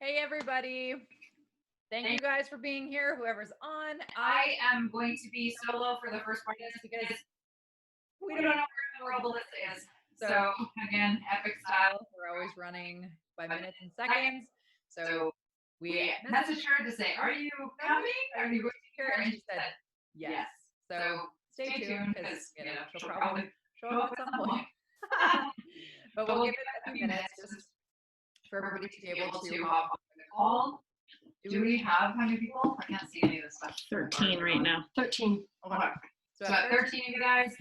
Hey, everybody. Thank you Thank guys for being here, whoever's on. I am going to be solo for the first part of this because We we don't don't know know where in the world Alyssa is. so So again, epic style. we're always running by But minutes and seconds. So so we we messaged messaged her to say, "Are you coming? are Are you you going to be here? here?" And And she she said said, yes. "Yes." So So stay stay tuned tuned because, because she'll she'll probably probably show show up up at at some some point. point. But But we'll we'll give give it it a a few few minutes minutes just just for for everybody everybody to to be be able able to to hop hop on on the the call. call. Do we have how many people? I can't see any of this stuff. 13 right now. 13. Okay. Okay. So So at at 13, 13 of you guys,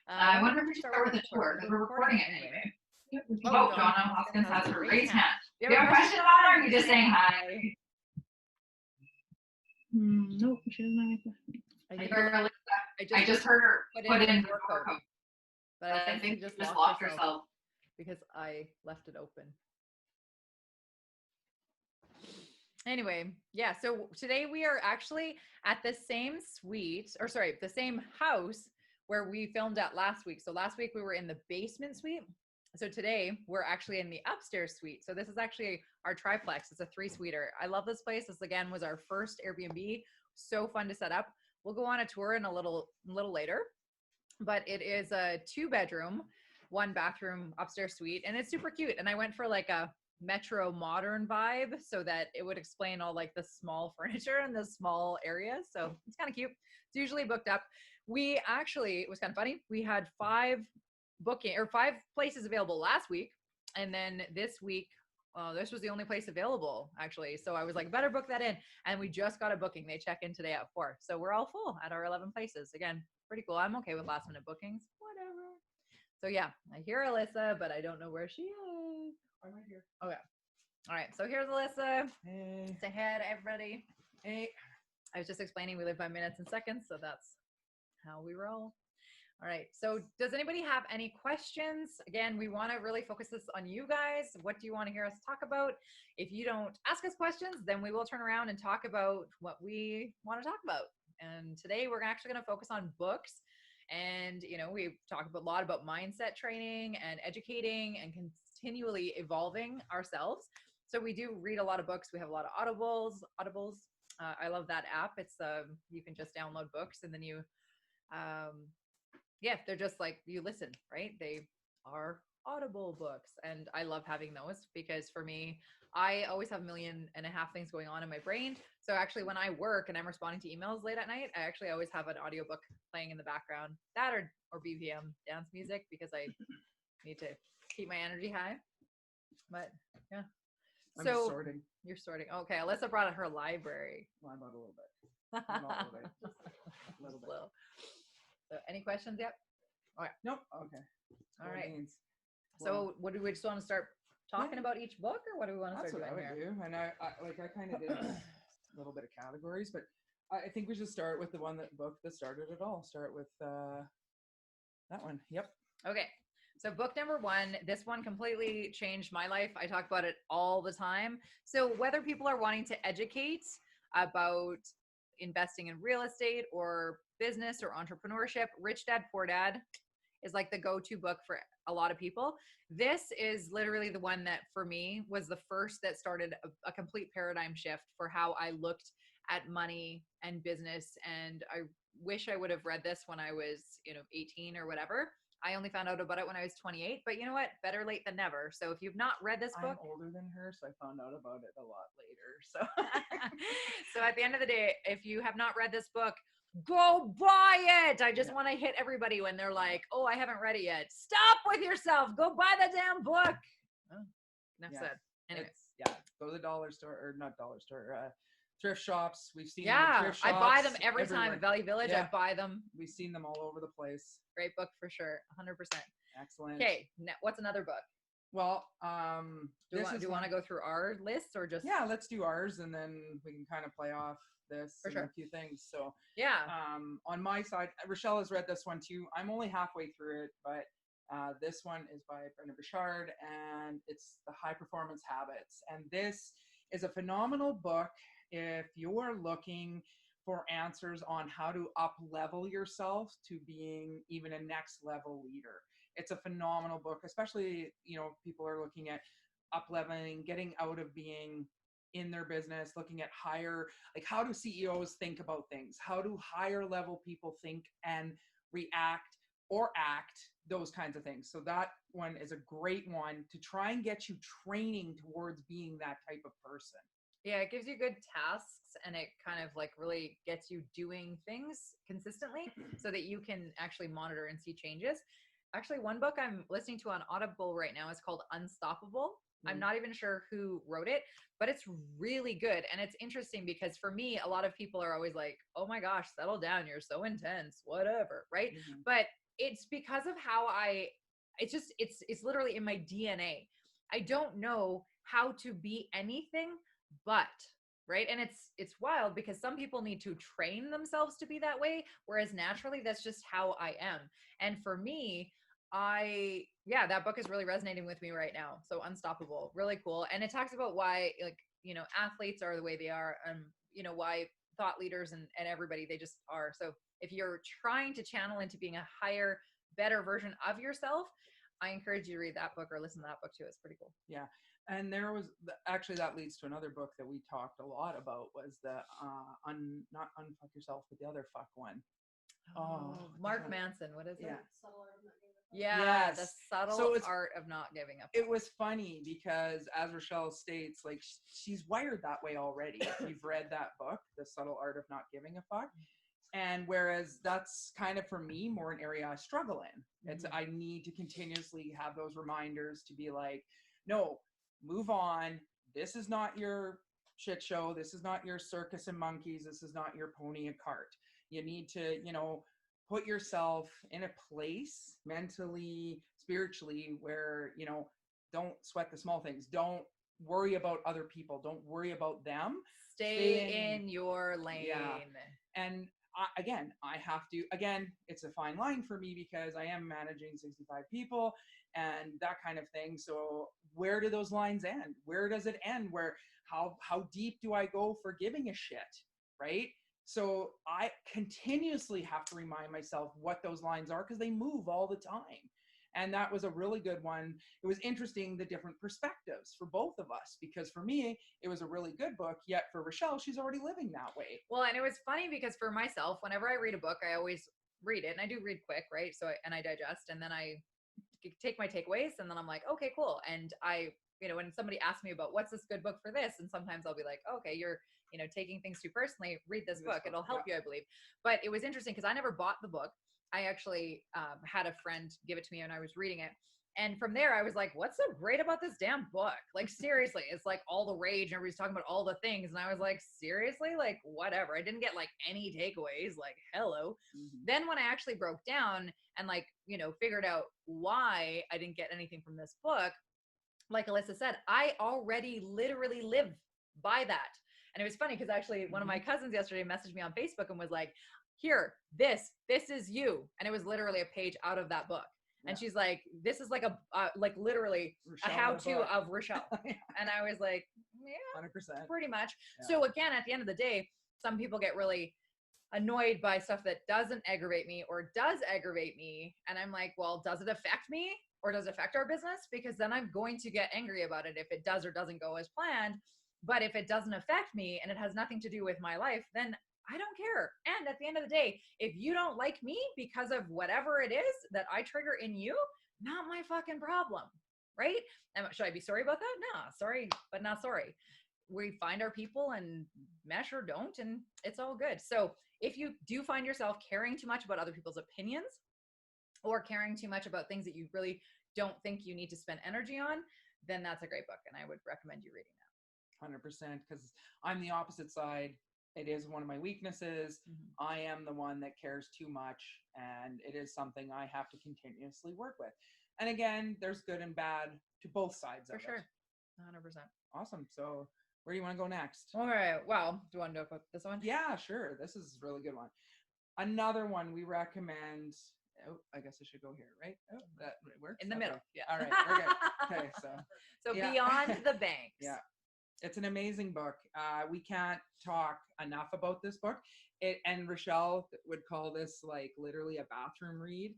I I wonder wonder if if we we should should start start with with a a tour tour because because we're we're recording recording it it anyway. anyway. Oh, Oh, Donna Donna Hoskins Hoskins has has her her raised raised hand. hand. Do Do you have a question about her? Or are you just saying hi? Nope, she doesn't have any questions. I I think hear Alyssa. I I just heard her put put in in the the door door code, code. but I think she You just just locked locked herself herself. because I left it open. Anyway, yeah, so today we are actually at the same suite, or sorry, the same house where we filmed at last week. So last week we were in the basement suite. So today we're actually in the upstairs suite. So this is actually our triplex. It's a 3-suiter. I love this place. This again was our first Airbnb. So fun to set up. We'll go on a tour in a little later, but it is a 2-bedroom, 1-bathroom upstairs suite, and it's super cute. And I went for like a metro modern vibe so that it would explain all like the small furniture and the small areas. So it's kind of cute. It's usually booked up. We actually, it was kind of funny. We had 5 places available last week. And then this week, this was the only place available actually. So I was like, better book that in. And we just got a booking. They check in today at 4. So we're all full at our 11 places. Again, pretty cool. I'm okay with last minute bookings. Whatever. So yeah, I hear Alyssa, but I don't know where she is. I'm right here. Okay. All right. So here's Alyssa. Hey. Say hi to everybody. Hey. I was just explaining we live by minutes and seconds, so that's how we roll. All right. So does anybody have any questions? Again, we want to really focus this on you guys. What do you want to hear us talk about? If you don't ask us questions, then we will turn around and talk about what we want to talk about. And today we're actually going to focus on books. And, we talk a lot about mindset training and educating and continually evolving ourselves. So we do read a lot of books. We have a lot of audibles. I love that app. It's you can just download books and then you yeah, they're just like you listen, right? They are audible books. And I love having those because for me, I always have 1.5 million things going on in my brain. So actually when I work and I'm responding to emails late at night, I actually always have an audiobook playing in the background, that or BPM dance music, because I need to keep my energy high. But yeah. I'm So sorting. you're sorting. Okay, Alyssa brought her library. Well, I'm out a little bit. Not a little bit. A little bit. So any questions yet? All right. Nope. Okay. All right. Means. So what do we just want to start talking about each book, or what do we want to That's start what doing I would here? do. And I kind of did a little bit of categories, but I think we should start with the book that started it all. Start with that one. Yep. Okay. So book number 1, this one completely changed my life. I talk about it all the time. So whether people are wanting to educate about investing in real estate or business or entrepreneurship, Rich Dad Poor Dad is like the go-to book for a lot of people. This is literally the one that for me was the first that started a complete paradigm shift for how I looked at money and business. And I wish I would have read this when I was, 18 or whatever. I only found out about it when I was 28, but you know what? Better late than never. So if you've not read this book, I'm older than her, so I found out about it a lot later. So, so at the end of the day, if you have not read this book, go buy it. I just want to hit everybody when they're like, "Oh, I haven't read it yet." Stop with yourself. Go buy the damn book. Oh, enough said. Anyway, go to the dollar store or not dollar store. Thrift shops. We've seen yeah, them in thrift shops. I buy them every everywhere. time at Valley Village. I buy them. We've seen them all over the place. Great book for sure. 100%. Excellent. Okay, what's another book? Well, do you want to go through our list or just? Yeah, let's do ours, and then we can kind of play off this for and sure. a few things. So yeah, on my side, Rochelle has read this one too. I'm only halfway through it, but this one is by Brendon Burchard, and it's The High Performance Habits. And this is a phenomenal book if you're looking for answers on how to up level yourself to being even a next level leader. It's a phenomenal book, especially, people are looking at up leveling, getting out of being in their business, looking at higher, like how do CEOs think about things? How do higher level people think and react or act, those kinds of things. So that one is a great one to try and get you training towards being that type of person. Yeah, it gives you good tasks and it kind of like really gets you doing things consistently so that you can actually monitor and see changes. Actually, one book I'm listening to on Audible right now is called Unstoppable. I'm not even sure who wrote it, but it's really good. And it's interesting because for me, a lot of people are always like, oh my gosh, settle down. You're so intense, whatever. Right. But it's because of how it's literally in my DNA. I don't know how to be anything but, right. And it's wild because some people need to train themselves to be that way. Whereas naturally, that's just how I am. And for me, that book is really resonating with me right now. So Unstoppable, really cool. And it talks about why, like, athletes are the way they are, why thought leaders and everybody, they just are. So if you're trying to channel into being a higher, better version of yourself, I encourage you to read that book or listen to that book too. It's pretty cool. Yeah. And there was actually, that leads to another book that we talked a lot about, was the not Unfuck Yourself, but the other fuck one. Mark Manson. What is it? Yeah. The subtle art of not giving up. It was funny because, as Rochelle states, like she's wired that way already. If you've read that book, The Subtle Art of Not Giving a Fuck. And whereas that's kind of, for me, more an area I struggle in. It's I need to continuously have those reminders to be like, no, move on. This is not your shit show. This is not your circus and monkeys. This is not your pony and cart. You need to, put yourself in a place mentally, spiritually, where, don't sweat the small things. Don't worry about other people. Don't worry about them. Stay in your lane. Yeah. And I have to, it's a fine line for me because I am managing 65 people and that kind of thing. So where do those lines end? Where does it end? How deep do I go for giving a shit? Right? So I continuously have to remind myself what those lines are because they move all the time. And that was a really good one. It was interesting, the different perspectives for both of us, because for me, it was a really good book. Yet for Rochelle, she's already living that way. Well, and it was funny because for myself, whenever I read a book, I always read it, and I do read quick, right? So, and I digest, and then I take my takeaways, and then I'm like, okay, cool. And I, when somebody asks me about what's this good book for this, and sometimes I'll be like, okay, you're, taking things too personally, read this book. It'll help you, I believe. But it was interesting because I never bought the book. I actually had a friend give it to me and I was reading it. And from there, I was like, what's so great about this damn book? Like, seriously, it's like all the rage and everybody's talking about all the things. And I was like, seriously? Like, whatever. I didn't get like any takeaways, like, hello. Then when I actually broke down and like, figured out why I didn't get anything from this book, like Alisa said, I already literally live by that. And it was funny because actually one of my cousins yesterday messaged me on Facebook and was like, here, this is you. And it was literally a page out of that book. And she's like, this is like like literally Rochelle, a how-to of Rochelle. And I was like, yeah, 100%. Pretty much. Yeah. So again, at the end of the day, some people get really annoyed by stuff that doesn't aggravate me or does aggravate me. And I'm like, well, does it affect me or does it affect our business? Because then I'm going to get angry about it if it does or doesn't go as planned. But if it doesn't affect me and it has nothing to do with my life, then I don't care. And at the end of the day, if you don't like me because of whatever it is that I trigger in you, not my fucking problem, right? Should I be sorry about that? No, sorry, but not sorry. We find our people and mesh or don't, and it's all good. So if you do find yourself caring too much about other people's opinions or caring too much about things that you really don't think you need to spend energy on, then that's a great book. And I would recommend you reading that. 100%, because I'm the opposite side. It is one of my weaknesses. I am the one that cares too much, and it is something I have to continuously work with. And again, there's good and bad to both sides of it. For sure. 100%. Awesome. So where do you want to go next? All right. Well, do you want to go with this one? Yeah, sure. This is a really good one. Another one we recommend. Oh, I guess I should go here, right? Oh, that works. In the middle. Yeah. All right. We're good. Okay. So Beyond the Banks. Yeah. It's an amazing book. We can't talk enough about this book. And Rochelle would call this like literally a bathroom read,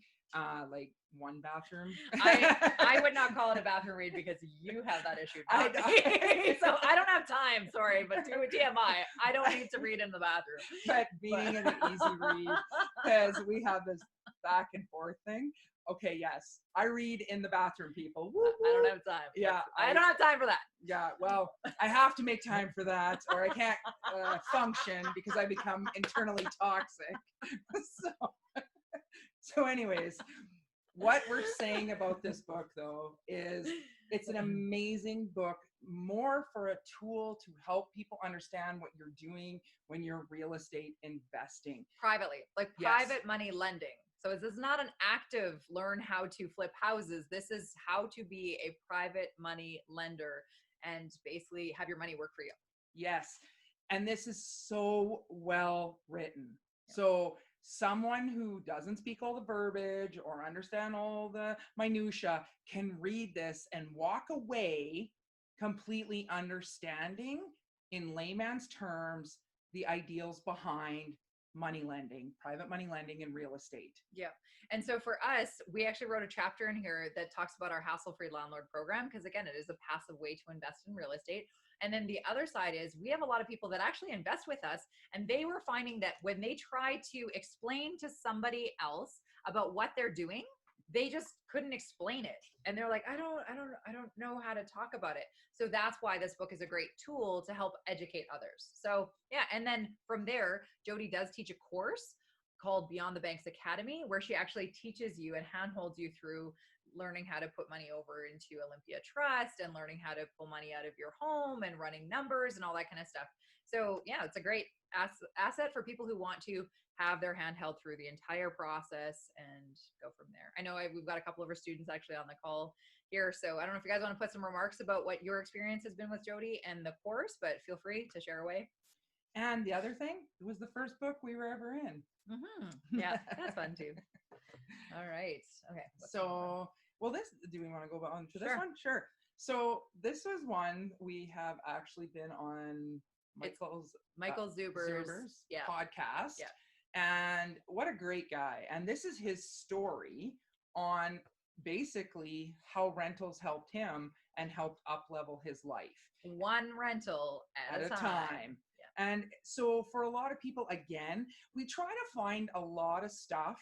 like one bathroom. I would not call it a bathroom read because you have that issue. Not me. So I don't have time. Sorry, but to a TMI, I don't need to read in the bathroom. But being an easy read, because we have this back and forth thing. Okay, yes, I read in the bathroom, people. Woo, I don't have time. Yeah, I don't have time for that. Yeah, well, I have to make time for that, or I can't function because I become internally toxic. So, anyways, what we're saying about this book, though, is it's an amazing book, more for a tool to help people understand what you're doing when you're real estate investing. Privately, like Yes. private money lending. So this is not an active learn how to flip houses. This is how to be a private money lender and basically have your money work for you. Yes. And this is so well written. Yeah. So someone who doesn't speak all the verbiage or understand all the minutia can read this and walk away completely understanding in layman's terms the ideals behind money lending, private money lending in real estate. Yeah. And so for us, we actually wrote a chapter in here that talks about our hassle-free landlord program, because again, it is a passive way to invest in real estate. And then the other side is we have a lot of people that actually invest with us, and they were finding that when they try to explain to somebody else about what they're doing, they just couldn't explain it. And they're like, I don't know how to talk about it. So that's why this book is a great tool to help educate others. So yeah. And then from there, Jody does teach a course called Beyond the Banks Academy, where she actually teaches you and handholds you through learning how to put money over into Olympia Trust and learning how to pull money out of your home and running numbers and all that kind of stuff. So yeah, it's a great asset for people who want to have their hand held through the entire process and go from there. I know we've got a couple of our students actually on the call here. So I don't know if you guys want to put some remarks about what your experience has been with Jody and the course, but feel free to share away. And the other thing, it was the first book we were ever in. Mm-hmm. Yeah, that's fun too. All right. Okay. So, well, do we want to go on to this Sure. one? Sure. So this is one we have actually been on Michael Zuber's yeah. podcast. Yeah. And what a great guy. And this is his story on basically how rentals helped him and helped up-level his life. One rental at a time. Yeah. And so for a lot of people, again, we try to find a lot of stuff,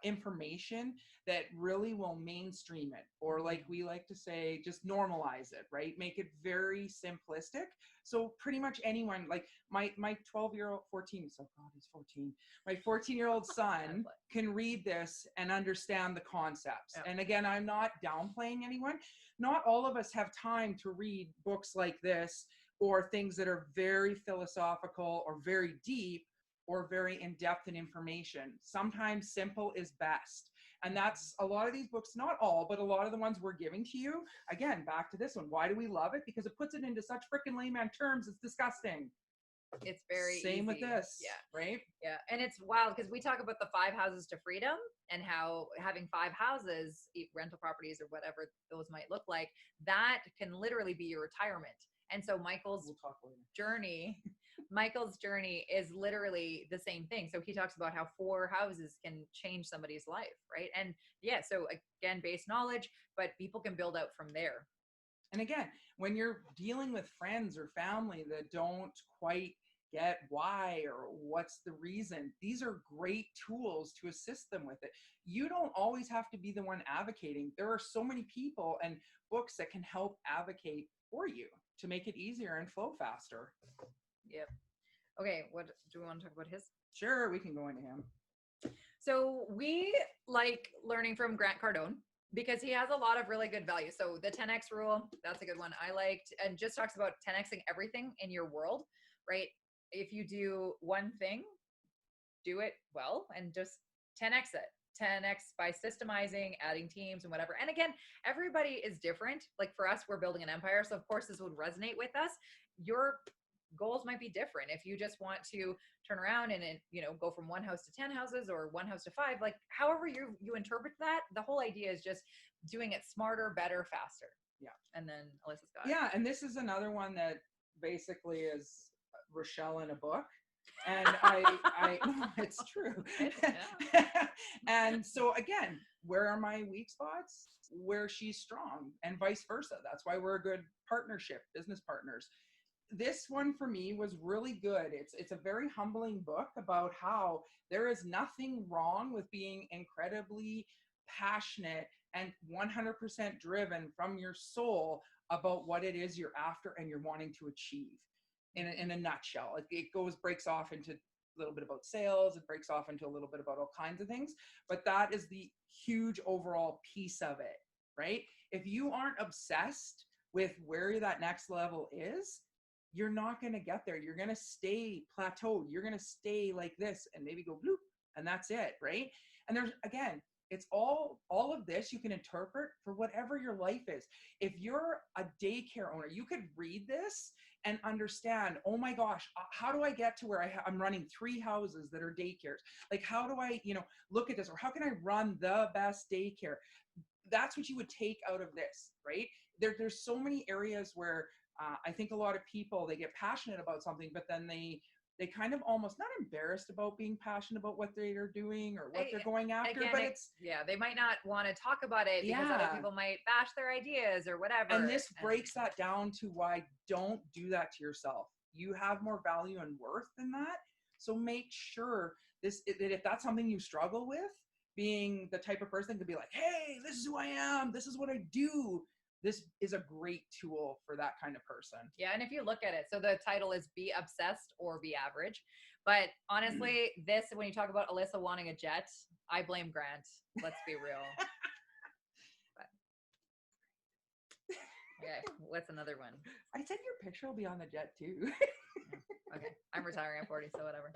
information that really will mainstream it, or like we like to say, just normalize it, right? Make it very simplistic. So pretty much anyone, like my 12-year-old, 14, so God, he's 14. My 14-year-old son can read this and understand the concepts. Yeah. And again, I'm not downplaying anyone. Not all of us have time to read books like this or things that are very philosophical or very deep or very in-depth in information. Sometimes simple is best. And that's a lot of these books, not all, but a lot of the ones we're giving to you. Again, back to this one. Why do we love it? Because it puts it into such freaking layman terms. It's disgusting. It's very same easy. With this. Yeah. Right? Yeah. And it's wild because we talk about the 5 houses to freedom and how having 5 houses, rental properties or whatever those might look like, that can literally be your retirement. And so Michael's journey is literally the same thing. So he talks about how 4 houses can change somebody's life, right? And yeah, so again, base knowledge, but people can build out from there. And again, when you're dealing with friends or family that don't quite get why or what's the reason, these are great tools to assist them with it. You don't always have to be the one advocating. There are so many people and books that can help advocate for you to make it easier and flow faster. Yep. Okay, what do we want to talk about his? Sure, we can go into him. So we like learning from Grant Cardone because he has a lot of really good value. So the 10X rule, that's a good one I liked, and just talks about 10Xing everything in your world, right? If you do one thing, do it well and just 10X it. 10X by systemizing, adding teams and whatever. And again, everybody is different. Like for us, we're building an empire. So of course this would resonate with us. Your goals might be different. If you just want to turn around and, go from 1 house to 10 houses or 1 house to 5, like however you interpret that, the whole idea is just doing it smarter, better, faster. Yeah. And then Alisa's got it. Yeah. And this is another one that basically is Rochelle in a book. And I no, it's true. And so again, where are my weak spots? Where she's strong, and vice versa. That's why we're a good partnership, business partners. This one for me was really good. It's a very humbling book about how there is nothing wrong with being incredibly passionate and 100% driven from your soul about what it is you're after and you're wanting to achieve. In a nutshell, it breaks off into a little bit about sales. It breaks off into a little bit about all kinds of things, but that is the huge overall piece of it, right? If you aren't obsessed with where that next level is, you're not going to get there. You're going to stay plateaued. You're going to stay like this and maybe go bloop, and that's it, right? And there's, again, it's all of this you can interpret for whatever your life is. If you're a daycare owner, you could read this and understand, oh my gosh, how do I get to where I'm running 3 houses that are daycares? Like, how do I, look at this? Or how can I run the best daycare? That's what you would take out of this, right? There's so many areas where I think a lot of people, they get passionate about something, but then they kind of almost not embarrassed about being passionate about what they are doing or what they're going after. Again, but it's they might not want to talk about it because other people might bash their ideas or whatever. And this breaks that down to why don't do that to yourself. You have more value and worth than that. So make sure that if that's something you struggle with, being the type of person to be like, hey, this is who I am, this is what I do. This is a great tool for that kind of person. Yeah, and if you look at it, so the title is Be Obsessed or Be Average. But honestly, this, when you talk about Alisa wanting a jet, I blame Grant. Let's be real. Okay, what's another one? I said your picture will be on the jet too. Okay, I'm retiring at 40, so whatever.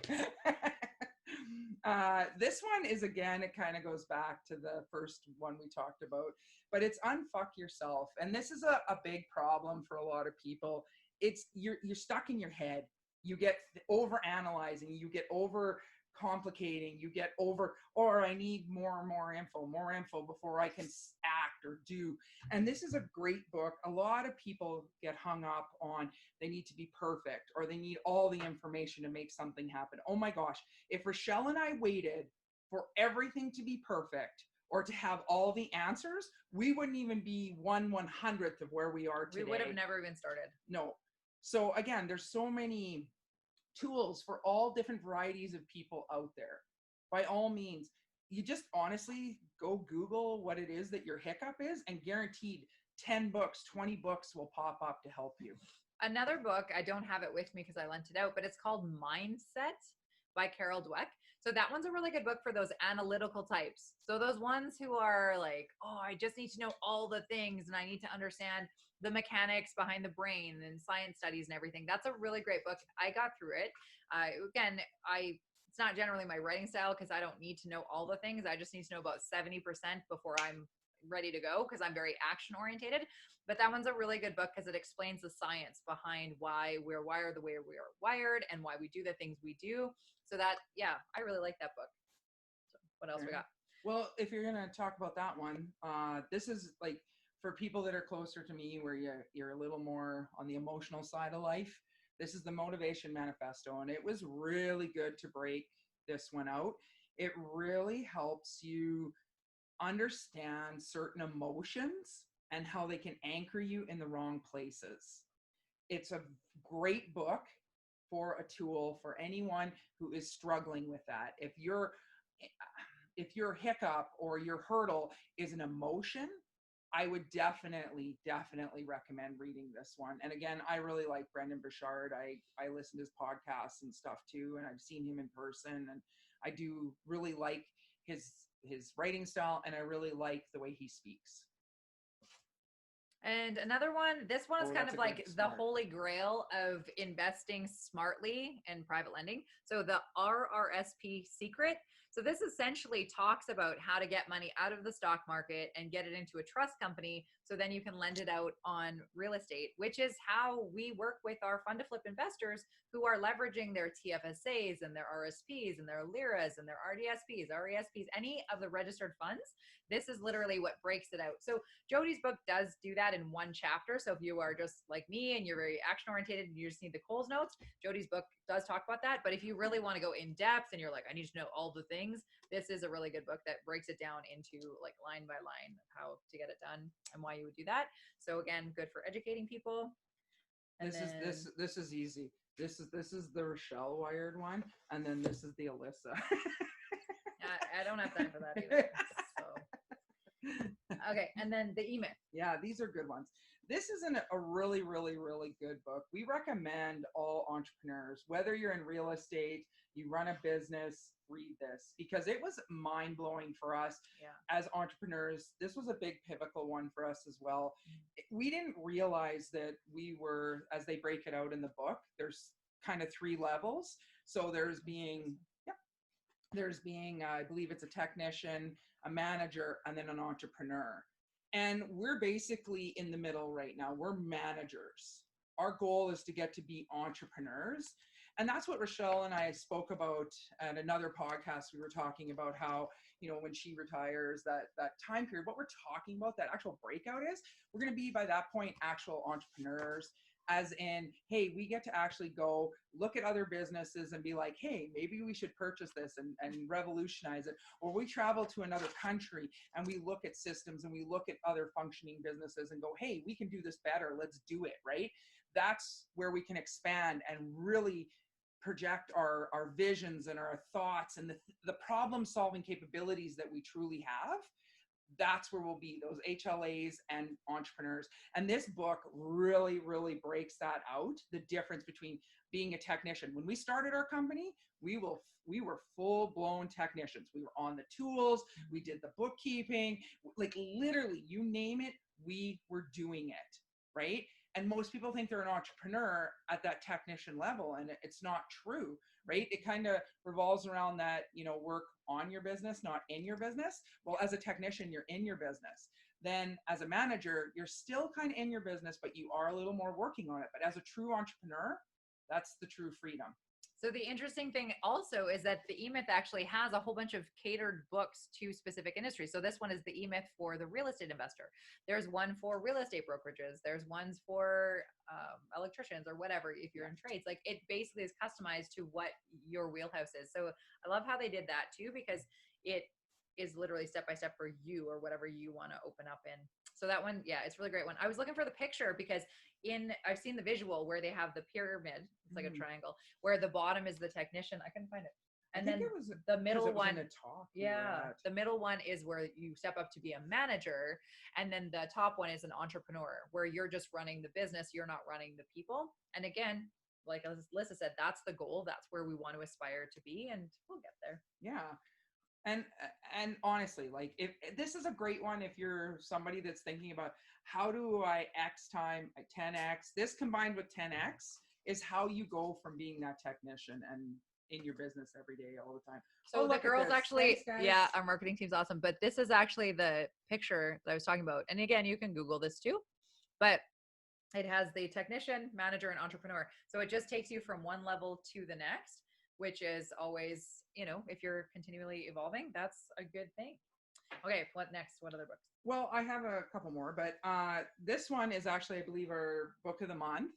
This one is, again, it kind of goes back to the first one we talked about, but it's Unfuck Yourself. And this is a big problem for a lot of people. It's you're stuck in your head. You get over analyzing, you get over complicating, you get over, or I need more info before I can act or do. And this is a great book. A lot of people get hung up on they need to be perfect or they need all the information to make something happen. Oh my gosh, if Rochelle and I waited for everything to be perfect or to have all the answers, we wouldn't even be 1/100th of where we are today. We would have never even started. No. So again, there's so many tools for all different varieties of people out there. By all means, you just honestly go Google what it is that your hiccup is, and guaranteed 10 books, 20 books will pop up to help you. Another book, I don't have it with me because I lent it out, but it's called Mindset by Carol Dweck. So that one's a really good book for those analytical types. So those ones who are like, oh, I just need to know all the things and I need to understand the mechanics behind the brain and science studies and everything. That's a really great book. I got through it. Again, it's not generally my writing style because I don't need to know all the things. I just need to know about 70% before I'm ready to go because I'm very action orientated. But that one's a really good book because it explains the science behind why we're wired the way we are wired and why we do the things we do. So that, yeah, I really like that book. So what else we got? Well, if you're going to talk about that one, this is like for people that are closer to me where you're a little more on the emotional side of life. This is the Motivation Manifesto, and it was really good to break this one out. It really helps you understand certain emotions and how they can anchor you in the wrong places. It's a great book for a tool for anyone who is struggling with that. If your hiccup or your hurdle is an emotion, I would definitely recommend reading this one. And again, I really like Brendan Burchard. I listen to his podcasts and stuff too, and I've seen him in person, and I do really like his writing style, and I really like the way he speaks. And another one, this one is kind of like the holy grail of investing smartly in private lending. So the RRSP Secret. So this essentially talks about how to get money out of the stock market and get it into a trust company so then you can lend it out on real estate, which is how we work with our fund to flip investors who are leveraging their TFSAs and their RSPs and their LIRAs and their RDSPs, RESPs, any of the registered funds. This is literally what breaks it out. So Jody's book does do that. in one chapter. So if you are just like me and you're very action oriented and you just need the Coles notes, Jody's book does talk about that. But if you really want to go in depth and you're like, I need to know all the things, this is a really good book that breaks it down into like line by line of how to get it done and why you would do that. So again, good for educating people. And This is easy. This is the Rochelle wired one, and then this is the Alisa. I don't have time for that either. So. Okay, and then the E.P.I.C. Yeah, these are good ones. This is a really, really, really good book. We recommend all entrepreneurs, whether you're in real estate, you run a business, read this because it was mind-blowing for us as entrepreneurs. This was a big pivotal one for us as well. We didn't realize that we were, as they break it out in the book, there's kind of 3 levels. So there's being, I believe it's a technician, a manager, and then an entrepreneur. And we're basically in the middle right now. We're managers. Our goal is to get to be entrepreneurs. And that's what Rochelle and I spoke about at another podcast. We were talking about how, when she retires, that time period, what we're talking about, that actual breakout is, we're going to be by that point actual entrepreneurs. As in, hey, we get to actually go look at other businesses and be like, hey, maybe we should purchase this and revolutionize it. Or we travel to another country and we look at systems and we look at other functioning businesses and go, hey, we can do this better. Let's do it, right? That's where we can expand and really project our visions and our thoughts and the problem-solving capabilities that we truly have. That's where we'll be, those HLAs and entrepreneurs. And this book really, really breaks that out, the difference between being a technician. When we started our company, we were full-blown technicians. We were on the tools, we did the bookkeeping, like literally, you name it, we were doing it, right? And most people think they're an entrepreneur at that technician level, and it's not true, right? It kind of revolves around that, work on your business, not in your business. Well, as a technician, you're in your business. Then as a manager, you're still kind of in your business, but you are a little more working on it. But as a true entrepreneur, that's the true freedom. So the interesting thing also is that the E.P.I.C actually has a whole bunch of catered books to specific industries. So this one is the E.P.I.C for the real estate investor. There's one for real estate brokerages. There's ones for electricians or whatever, if you're in trades. Like it basically is customized to what your wheelhouse is. So I love how they did that too, because it is literally step-by-step for you or whatever you want to open up in. So that one, yeah, it's a really great one. I was looking for the picture because I've seen the visual where they have the pyramid. It's like a triangle where the bottom is the technician. I couldn't find it. And then the middle one, the middle one is where you step up to be a manager. And then the top one is an entrepreneur where you're just running the business. You're not running the people. And again, like Alyssa said, that's the goal. That's where we want to aspire to be, and we'll get there. Yeah. And honestly, like if this is a great one, if you're somebody that's thinking about how do I X time 10X, this combined with 10X is how you go from being that technician and in your business every day, all the time. So the girls actually, yeah, our marketing team's awesome, but this is actually the picture that I was talking about. And again, you can Google this too, but it has the technician, manager, and entrepreneur. So it just takes you from one level to the next, which is always, if you're continually evolving, that's a good thing. Okay, what next? What other books? Well, I have a couple more, but this one is actually, I believe, our book of the month.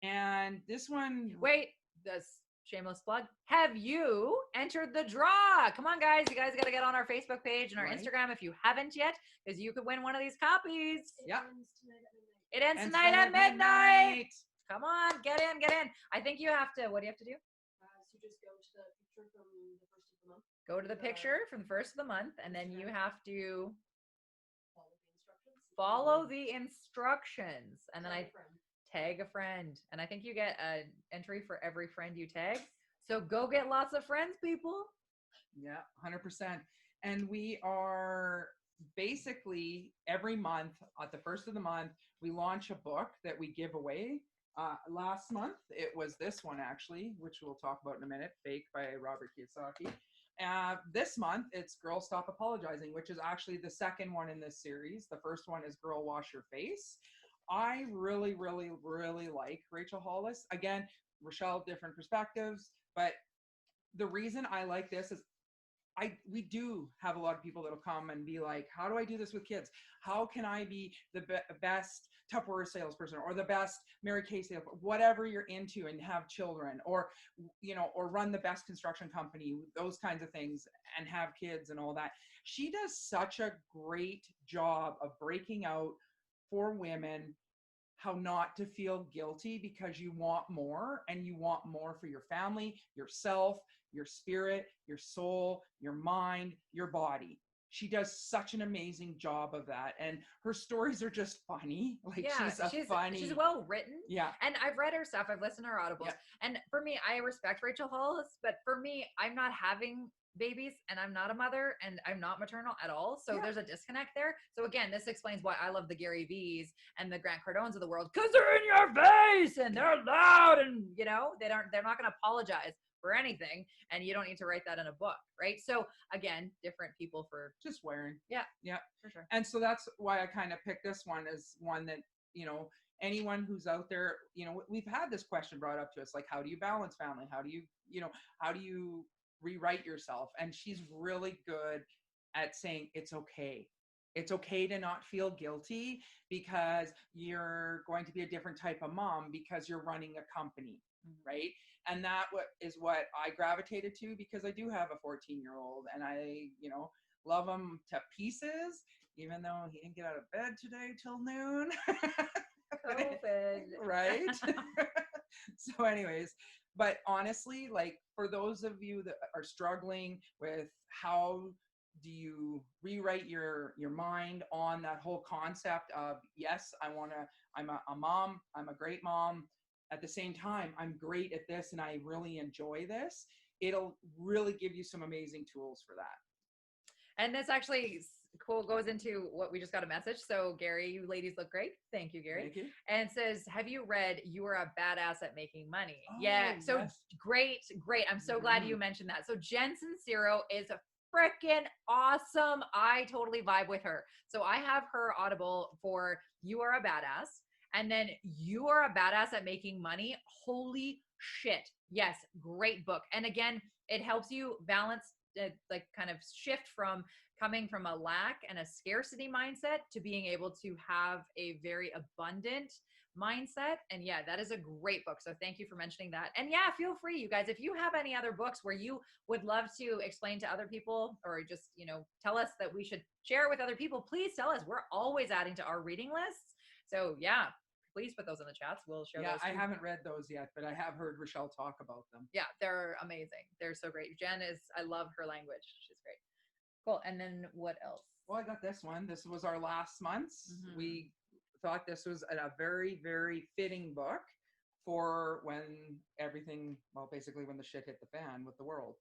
And this one... Wait, this shameless plug. Have you entered the draw? Come on, guys. You guys got to get on our Facebook page and our Instagram if you haven't yet, because you could win one of these copies. Yeah. It ends tonight at midnight. Come on, get in. I think you have to, what do you have to do? So just go to the picture from the first of the month. Go to the picture from the first of the month, and then you have to follow the instructions. And then tag a friend. And I think you get an entry for every friend you tag. So go get lots of friends, people. Yeah, 100%. And we are basically every month at the first of the month, we launch a book that we give away. Last month, it was this one actually, which we'll talk about in a minute, Fake by Robert Kiyosaki. This month, it's Girl Stop Apologizing, which is actually the second one in this series. The first one is Girl Wash Your Face. I really, really, really like Rachel Hollis. Again, Rochelle, different perspectives, but the reason I like this is we do have a lot of people that'll come and be like, how do I do this with kids? How can I be the best Tupperware salesperson or the best Mary Kay salesperson, whatever you're into, and have children, or, you know, or run the best construction company, those kinds of things, and have kids and all that. She does such a great job of breaking out for women how not to feel guilty because you want more, and you want more for your family, yourself, your spirit, your soul, your mind, your body. She does such an amazing job of that. And her stories are just funny. Like, Yeah, she's well written. Yeah. And I've read her stuff. I've listened to her audibles. Yeah. And for me, I respect Rachel Hollis, but for me, I'm not having babies and I'm not a mother and I'm not maternal at all. So there's a disconnect there. So again, this explains why I love the Gary V's and the Grant Cardones of the world, because they're in your face and they're loud, and you know, they're not going to apologize for anything, and you don't need to write that in a book, right? So again, different people for just wearing. Yeah, for sure. And so that's why I kind of picked this one as one that, you know, anyone who's out there, you know, we've had this question brought up to us, like, how do you balance family? How do you, you know, how do you rewrite yourself? And she's really good at saying it's okay. It's okay to not feel guilty because you're going to be a different type of mom because you're running a company, right? And that is what I gravitated to, because I do have a 14-year-old and I, you know, love him to pieces, even though he didn't get out of bed today till noon. COVID. Right? So anyways, but honestly, like, for those of you that are struggling with how do you rewrite your mind on that whole concept of, yes, I'm a mom, I'm a great mom. At the same time, I'm great at this and I really enjoy this. It'll really give you some amazing tools for that. And this actually cool goes into what we just got a message. So Gary, you ladies look great. Thank you, Gary. Thank you. And says, have you read You Are a Badass at Making Money? Oh, yeah. So yes. great. I'm so glad you mentioned that. So Jen Sincero is a freaking awesome. I totally vibe with her. So I have her Audible for You Are a Badass. And then You Are a Badass at Making Money. Holy shit. Yes. Great book. And again, it helps you balance, like kind of shift from coming from a lack and a scarcity mindset to being able to have a very abundant mindset. And yeah, that is a great book. So thank you for mentioning that. And yeah, feel free, you guys, if you have any other books where you would love to explain to other people, or just, you know, tell us that we should share with other people, please tell us. We're always adding to our reading lists. So yeah, please put those in the chats. We'll share those. I haven't read those yet, but I have heard Rochelle talk about them. Yeah, they're amazing. They're so great. Jen I love her language. She's great. Cool. And then what else? Well, I got this one. This was our last month's. We thought this was a very, very fitting book for when everything, well, basically when the shit hit the fan with the world.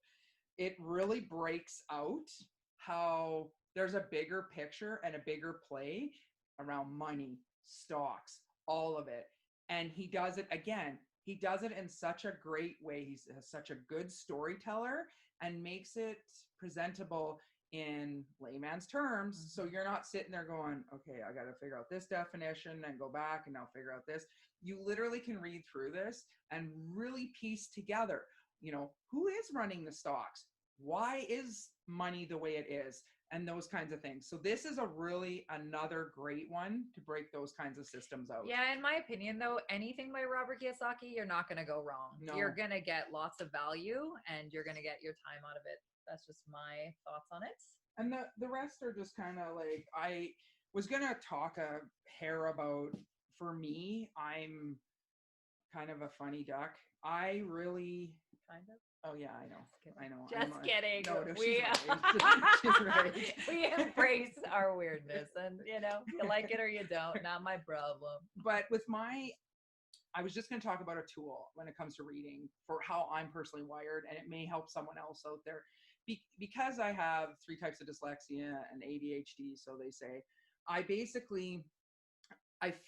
It really breaks out how there's a bigger picture and a bigger play around money, stocks, all of it. And he does it again. He does it in such a great way. He's such a good storyteller and makes it presentable in layman's terms. So you're not sitting there going, okay, I got to figure out this definition and go back and now figure out this. You literally can read through this and really piece together, you know, who is running the stocks? Why is money the way it is? And those kinds of things. So this is another great one to break those kinds of systems out. Yeah, in my opinion, though, anything by Robert Kiyosaki, you're not going to go wrong. No. You're going to get lots of value and you're going to get your time out of it. That's just my thoughts on it. And the rest are just kind of like, I was going to talk a hair about, for me, I'm kind of a funny duck. I really... Kind of? Oh yeah, I know. Just kidding. No, we, she's right. She's right. We embrace our weirdness, and you know, you like it or you don't. Not my problem. But I was just going to talk about a tool when it comes to reading for how I'm personally wired, and it may help someone else out there. Because I have 3 types of dyslexia and ADHD, so they say, I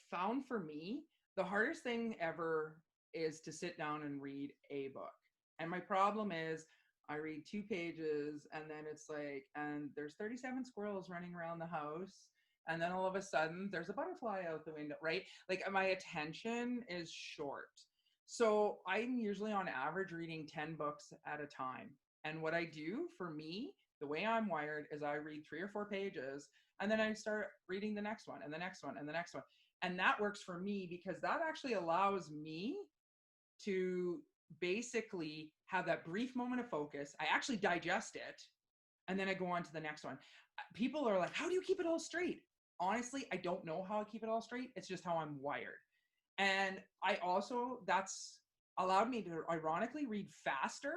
found for me, the hardest thing ever is to sit down and read a book. And my problem is I read 2 pages and then it's like, and there's 37 squirrels running around the house. And then all of a sudden there's a butterfly out the window, right? Like my attention is short. So I'm usually on average reading 10 books at a time. And what I do for me the way I'm wired is I read 3 or 4 pages and then I start reading the next one and the next one and the next one. And that works for me because that actually allows me to basically have that brief moment of focus. I actually digest it and then I go on to the next one. People are like, how do you keep it all straight? Honestly, I don't know how I keep it all straight. It's just how I'm wired. And I also, that's allowed me to ironically read faster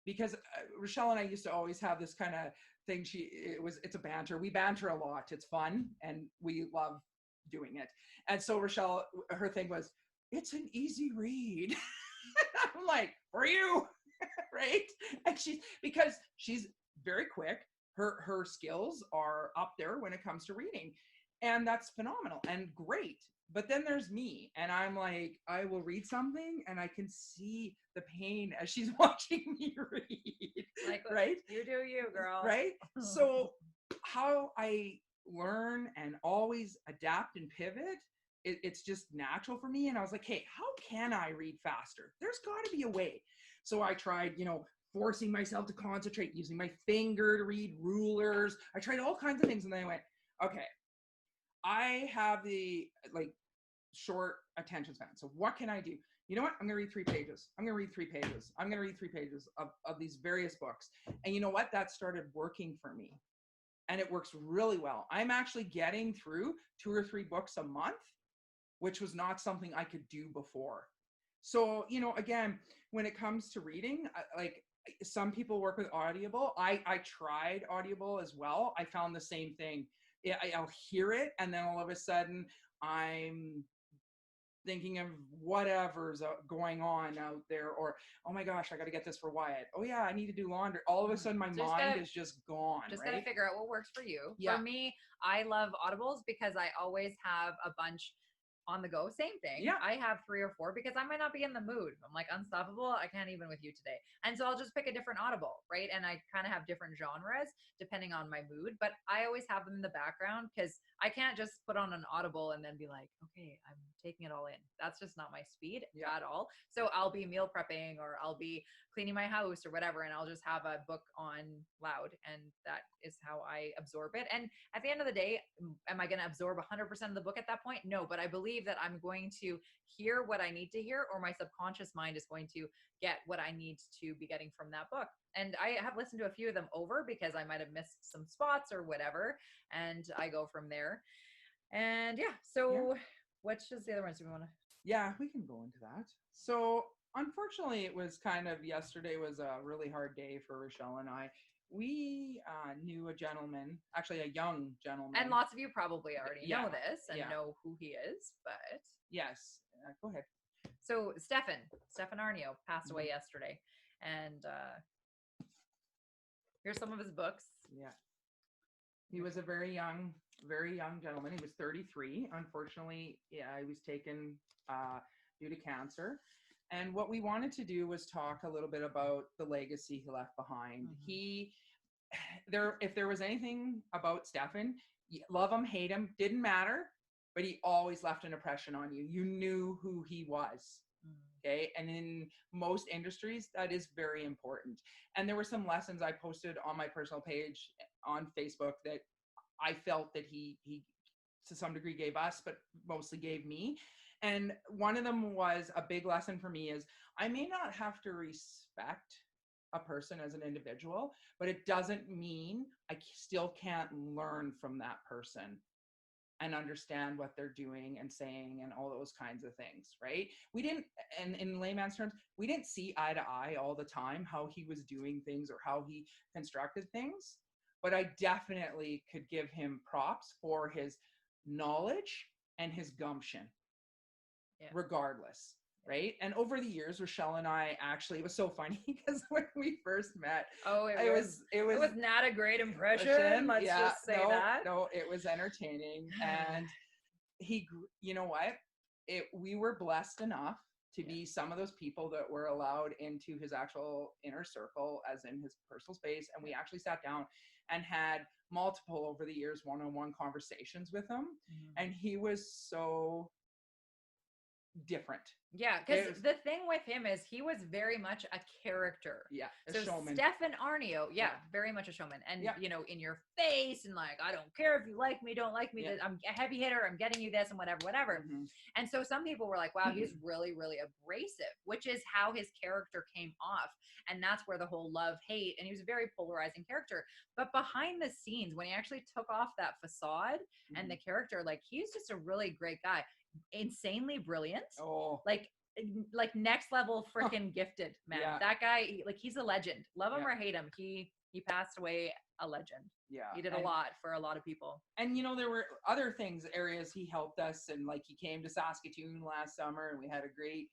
because Rochelle and I used to always have this kind of thing. It's a banter. We banter a lot. It's fun and we love doing it. And so Rochelle, her thing was, it's an easy read. I'm like, for you, right? And because she's very quick. Her skills are up there when it comes to reading. And that's phenomenal and great. But then there's me, and I'm like, I will read something and I can see the pain as she's watching me read. Like, right? You do you, girl. Right? So how I learn and always adapt and pivot, it's just natural for me. And I was like, hey, how can I read faster? There's got to be a way. So I tried, forcing myself to concentrate, using my finger to read, rulers. I tried all kinds of things. And then I went, okay, I have the short attention span. So what can I do? You know what? I'm going to read 3 pages. I'm going to read 3 pages. I'm going to read 3 pages of these various books. And you know what? That started working for me. And it works really well. I'm actually getting through 2 or 3 books a month, which was not something I could do before. So, again, when it comes to reading, some people work with Audible. I tried Audible as well. I found the same thing. I'll hear it, and then all of a sudden I'm thinking of whatever's going on out there, or, oh my gosh, I got to get this for Wyatt. Oh yeah, I need to do laundry. All of a sudden my mind is just gone. Just right? gotta figure out what works for you. Yeah. For me, I love Audibles because I always have a bunch on the go. Same thing. Yeah. I have 3 or 4 because I might not be in the mood. I'm like unstoppable. I can't even with you today. And so I'll just pick a different Audible, right? And I kind of have different genres depending on my mood, but I always have them in the background because I can't just put on an Audible and then be like, okay, I'm taking it all in. That's just not my speed at all. So I'll be meal prepping or I'll be cleaning my house or whatever, and I'll just have a book on loud, and that is how I absorb it. And at the end of the day, am I going to absorb 100% of the book at that point? No, but I believe that I'm going to hear what I need to hear, or my subconscious mind is going to get what I need to be getting from that book. And I have listened to a few of them over because I might have missed some spots or whatever, and I go from there. And what's just the other ones do we want to? Yeah, we can go into that. So unfortunately, it was yesterday was a really hard day for Rochelle and I. We knew a gentleman, actually a young gentleman. And lots of you probably already know this and yeah. know who he is, but. Yes, go ahead. So Stefan Arnio passed away yesterday. And here's some of his books. Yeah. He was a very young gentleman. He was 33. Unfortunately, he was taken due to cancer. And what we wanted to do was talk a little bit about the legacy he left behind. Mm-hmm. If there was anything about Stefan, love him, hate him, didn't matter, but he always left an impression on you. You knew who he was. Okay. And in most industries, that is very important. And there were some lessons I posted on my personal page on Facebook that I felt that he to some degree gave us, but mostly gave me. And one of them was a big lesson for me is I may not have to respect a person as an individual, but it doesn't mean I still can't learn from that person and understand what they're doing and saying and all those kinds of things, right? We didn't, and in layman's terms, we didn't see eye to eye all the time how he was doing things or how he constructed things, but I definitely could give him props for his knowledge and his gumption, regardless. Right. And over the years, Rochelle and I actually, it was so funny because when we first met, it was not a great impression. Let's just say that. No, it was entertaining. And you know what? We were blessed enough to be some of those people that were allowed into his actual inner circle, as in his personal space. And we actually sat down and had multiple over the years one-on-one conversations with him. Mm-hmm. And he was so different. Yeah, It because was- the thing with him is he was very much a character. Yeah, a So showman. Stefan Arneo, Yeah. very much a showman, and Yeah. you know, in your face, and like, I don't care if you like me, don't like me. Yeah. I'm a heavy hitter. I'm getting you this, and whatever. Mhm. And so some people were like, wow, he's really, really abrasive, which is how his character came off. And that's where the whole love hate, and he was a very polarizing character. But behind the scenes, when he actually took off that facade and the character, like, he's just a really great guy, insanely brilliant. Oh, Like next level freaking gifted, man. Yeah. That guy, like, he's a legend. Love him Yeah. or hate him, he passed away a legend. yeah. He did a And- lot for a lot of people. And you know, there were other things, areas he helped us, and like he came to Saskatoon last summer, and we had a great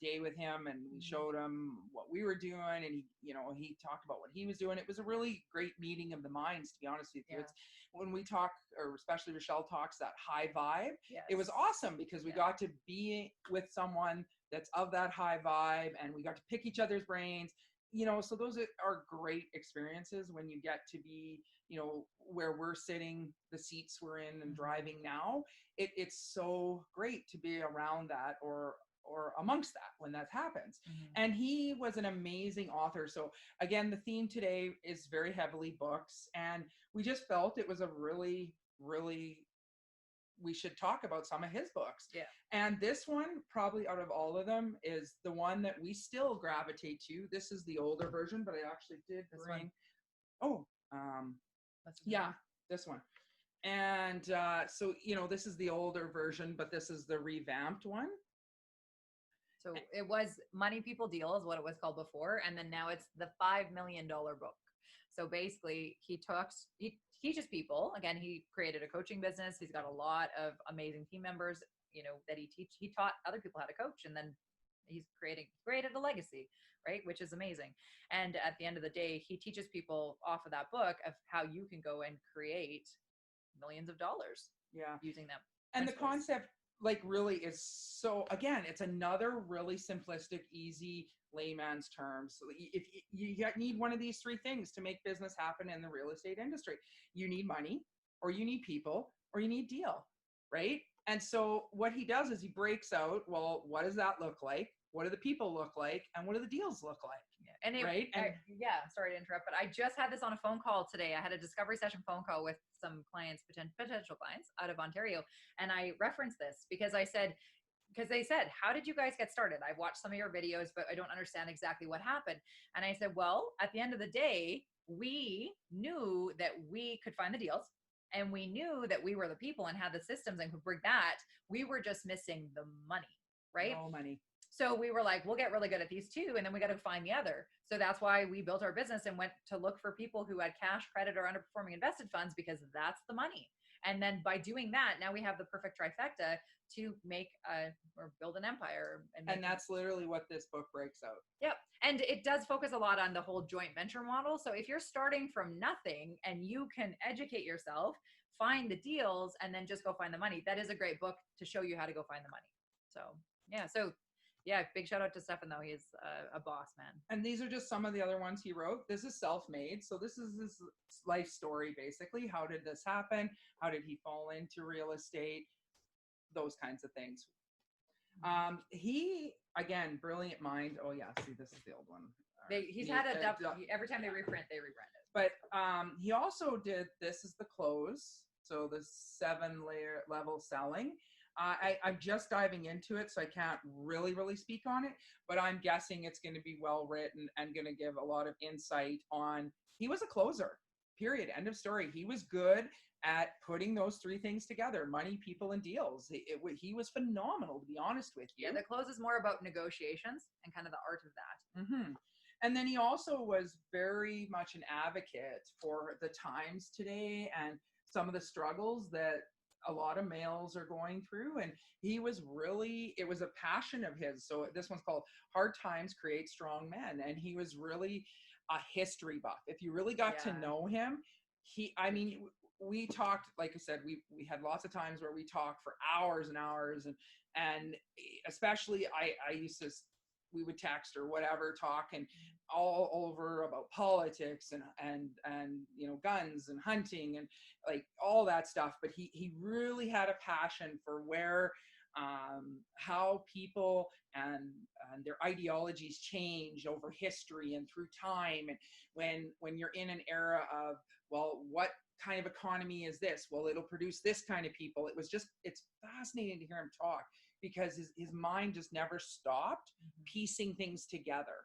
day with him, and we showed him what we were doing, and he, you know, he talked about what he was doing. It was a really great meeting of the minds, to be honest with you. Yeah. It's when we talk, or especially Rochelle talks, that high vibe. Yes. It was awesome because we Yeah. got to be with someone that's of that high vibe, and we got to pick each other's brains. You know, so those are great experiences when you get to be, you know, where we're sitting, the seats we're in and driving now. It's so great to be around that, or amongst that when that happens. Mhm. And he was an amazing author. So again, the theme today is very heavily books, and we just felt it was a really, really, we should talk about some of his books. Yeah. And this one, probably out of all of them, is the one that we still gravitate to. This is the older version, but I actually did This bring. one? Oh, That's yeah, this one. And so, you know, this is the older version, but this is the revamped one. So it was Money People Deal is what it was called before, and then now it's the $5 million book. So basically, he teaches people. Again, he created a coaching business. He's got a lot of amazing team members, you know, that he taught other people how to coach, and then he's created a legacy, right? Which is amazing. And at the end of the day, he teaches people off of that book of how you can go and create millions of dollars Yeah. using them. And the principles. concept, like, really is so, again, it's another really simplistic, easy layman's terms. So if you need one of these three things to make business happen in the real estate industry, you need money, or you need people, or you need deal, right? And so what he does is he breaks out, well, what does that look like? What do the people look like? And what do the deals look like? Yeah. And Right? And yeah, sorry to interrupt, but I just had this on a phone call today. I had a discovery session phone call with some clients, potential clients out of Ontario. And I referenced this because they said, how did you guys get started? I've watched some of your videos, but I don't understand exactly what happened. And I said, well, at the end of the day, we knew that we could find the deals, and we knew that we were the people and had the systems and could bring that. We were just missing the money, right? no money. So we were like, we'll get really good at these two, and then we got to find the other. So that's why we built our business and went to look for people who had cash, credit, or underperforming invested funds, because that's the money. And then by doing that, now we have the perfect trifecta to make or build an empire. And that's literally what this book breaks out. Yep. And it does focus a lot on the whole joint venture model. So if you're starting from nothing and you can educate yourself, find the deals, and then just go find the money, that is a great book to show you how to go find the money. So yeah. So yeah, big shout out to Stefan, though. He's a boss, man. And these are just some of the other ones he wrote. This is self-made. So this is his life story, basically. How did this happen? How did he fall into real estate? Those kinds of things. He, again, brilliant mind. Oh yeah, see, this is the old one. He's had every time they reprint, they reprint it. But he also did, this is the close. So the 7-layer level selling. I'm just diving into it, so I can't really speak on it, but I'm guessing it's going to be well written and going to give a lot of insight on, he was a closer, period, end of story. He was good at putting those three things together: money, people, and deals. He was phenomenal, to be honest with you. Yeah, the close is more about negotiations and kind of the art of that. Mm-hmm. And then he also was very much an advocate for the times today and some of the struggles that a lot of males are going through. And he was really, it was a passion of his. So this one's called Hard Times Create Strong Men. And he was really a history buff. If you really got to know him, we talked, like I said, we had lots of times where we talked for hours and hours, and especially I used to, we would text or whatever, talk and all over about politics and you know, guns and hunting and like all that stuff. But he really had a passion for where how people and their ideologies change over history and through time. And when you're in an era of, well, what kind of economy is this? Well, it'll produce this kind of people. It's fascinating to hear him talk, because his mind just never stopped piecing things together.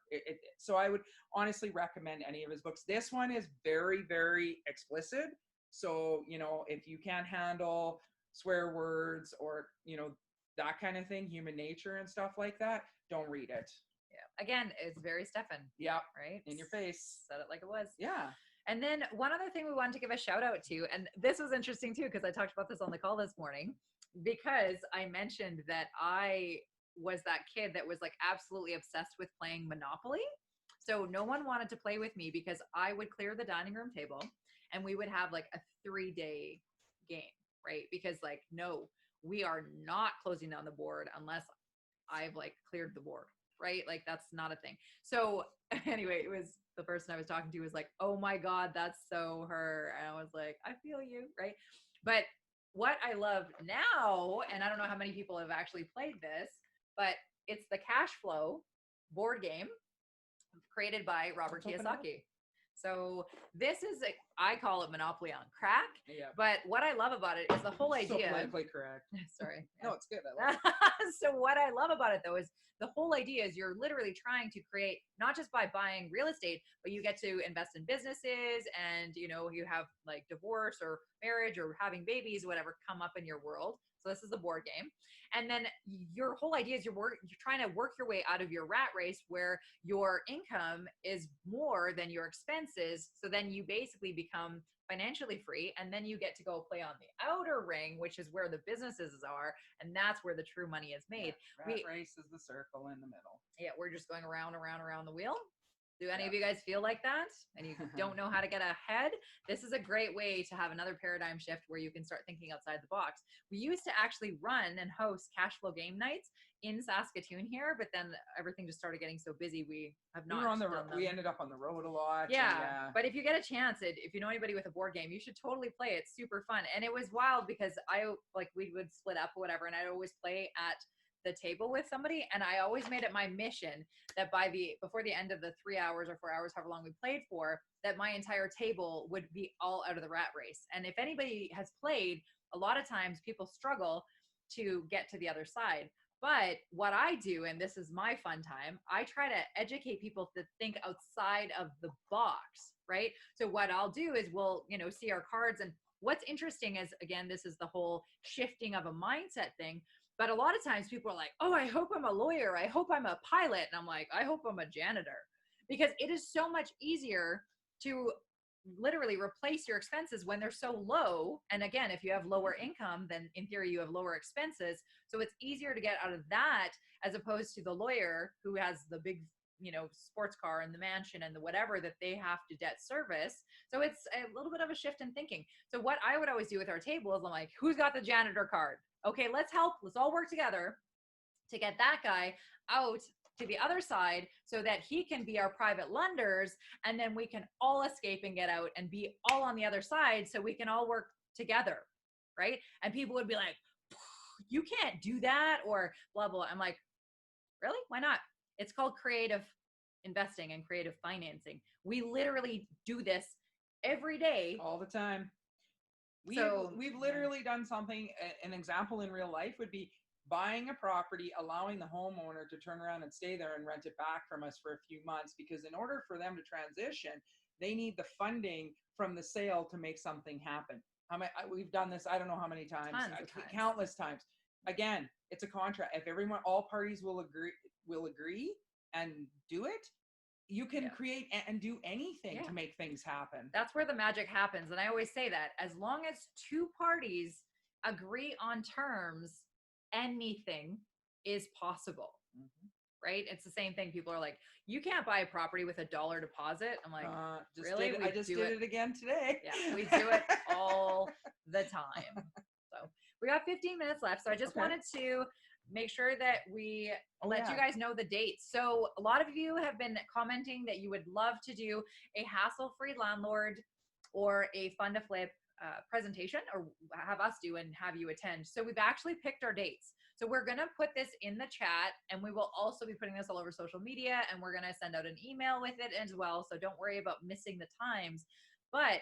So I would honestly recommend any of his books. This one is very, very explicit. So, if you can't handle swear words or, that kind of thing, human nature and stuff like that, don't read it. Yeah. Again, it's very Stefan. Yeah. Right? In your face. Said it like it was. Yeah. And then one other thing we wanted to give a shout out to, and this was interesting too, because I talked about this on the call this morning, because I mentioned that I was that kid that was like absolutely obsessed with playing Monopoly. So no one wanted to play with me because I would clear the dining room table and we would have like a 3-day game, right? Because like, no, we are not closing down the board unless I've like cleared the board, right? Like that's not a thing. So anyway, it was the person I was talking to was like, oh my God, that's so her. And I was like, I feel you, right? But what I love now, and I don't know how many people have actually played this, but it's the cash flow board game created by Robert Kiyosaki. So this is, I call it Monopoly on crack. Yeah. But what I love about it is the whole idea. So politically correct. Sorry. No, it's good. I love it. So what I love about it though is the whole idea is you're literally trying to create, not just by buying real estate, but you get to invest in businesses and, you have like divorce or marriage or having babies, whatever come up in your world. So this is the board game. And then your whole idea is you're trying to work your way out of your rat race where your income is more than your expenses. So then you basically become financially free, and then you get to go play on the outer ring, which is where the businesses are, and that's where the true money is made. Yeah, rat race is the circle in the middle. Yeah, we're just going around the wheel. Do any of you guys feel like that? And you don't know how to get ahead? This is a great way to have another paradigm shift where you can start thinking outside the box. We used to actually run and host cash flow game nights in Saskatoon here, but then everything just started getting so busy. We have not. We ended up on the road a lot. Yeah. But if you get a chance, if you know anybody with a board game, you should totally play it. It's super fun. And it was wild because we would split up or whatever, and I'd always play at the table with somebody, and I always made it my mission that before the end of the 3 hours or 4 hours, however long we played for, that my entire table would be all out of the rat race. And if anybody has played, a lot of times people struggle to get to the other side. But what I do, and this is my fun time, I try to educate people to think outside of the box, right? So what I'll do is we'll, see our cards, and what's interesting is, again, this is the whole shifting of a mindset thing. But a lot of times people are like, oh, I hope I'm a lawyer. I hope I'm a pilot. And I'm like, I hope I'm a janitor. Because it is so much easier to literally replace your expenses when they're so low. And again, if you have lower income, then in theory, you have lower expenses. So it's easier to get out of that as opposed to the lawyer who has the big, sports car and the mansion and the whatever that they have to debt service. So it's a little bit of a shift in thinking. So what I would always do with our table is I'm like, who's got the janitor card? Okay, let's all work together to get that guy out to the other side so that he can be our private lenders, and then we can all escape and get out and be all on the other side so we can all work together, right? And people would be like, you can't do that, or blah, blah. I'm like, really? Why not? It's called creative investing and creative financing. We literally do this every day. All the time. We've literally done something. An example in real life would be buying a property, allowing the homeowner to turn around and stay there and rent it back from us for a few months, because in order for them to transition, they need the funding from the sale to make something happen. We've done this, I don't know how many times, countless times. Again, it's a contract. If all parties will agree and do it, you can create and do anything to make things happen. That's where the magic happens. And I always say that as long as two parties agree on terms, anything is possible, right? It's the same thing. People are like, you can't buy a property with $1 deposit. I'm like, really? I just did it again today. Yeah, we do it all the time. So we got 15 minutes left. So I just wanted to make sure that we let you guys know the dates. So a lot of you have been commenting that you would love to do a hassle-free landlord or a fund to flip presentation, or have us do and have you attend. So we've actually picked our dates. So we're going to put this in the chat, and we will also be putting this all over social media, and we're going to send out an email with it as well. So don't worry about missing the times. But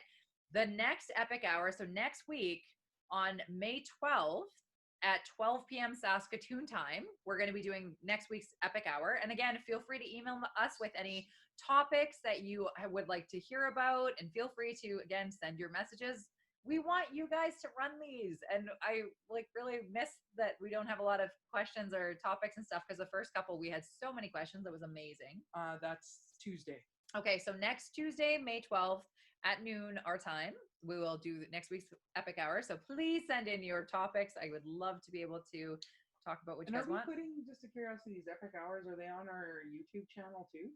the next Epic Hour, so next week on May 12th at 12 p.m. Saskatoon time, we're going to be doing next week's Epic Hour. And again, feel free to email us with any topics that you would like to hear about, and feel free to, again, send your messages. We want you guys to run these, and I really miss that we don't have a lot of questions or topics and stuff, because the first couple we had so many questions. It was amazing. That's Tuesday. Okay, so next Tuesday, May 12th at noon our time, we will do next week's Epic Hour. So please send in your topics. I would love to be able to talk about what you guys want. Are we putting, just a curiosity, these Epic Hours, are they on our YouTube channel too?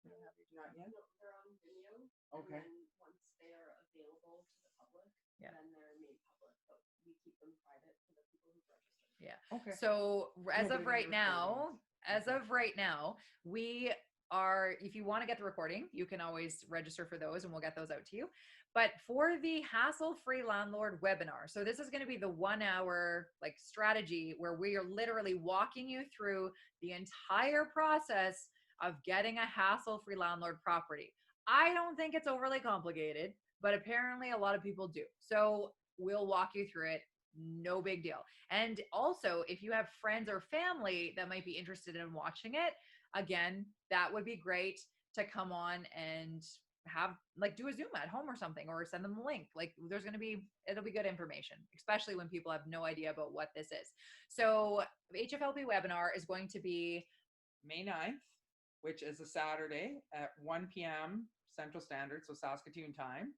Not yet? No, they're on video. Okay. And then once they are available to the public, Yeah. then they're made public. But we keep them private for the people who register. Yeah. Okay. So as No, of but right they're now, recordings. we are, if you want to get the recording, you can always register for those and we'll get those out to you. But for the hassle-free landlord webinar, so this is going to be the 1 hour strategy where we are literally walking you through the entire process of getting a hassle-free landlord property. I don't think it's overly complicated, but apparently a lot of people do. So we'll walk you through it. No big deal. And also, if you have friends or family that might be interested in watching it, again, that would be great to come on and have do a Zoom at home or something, or send them the link. It'll be good information, especially when people have no idea about what this is. So HFLP webinar is going to be May 9th, which is a Saturday at 1 p.m. Central Standard, so Saskatoon time.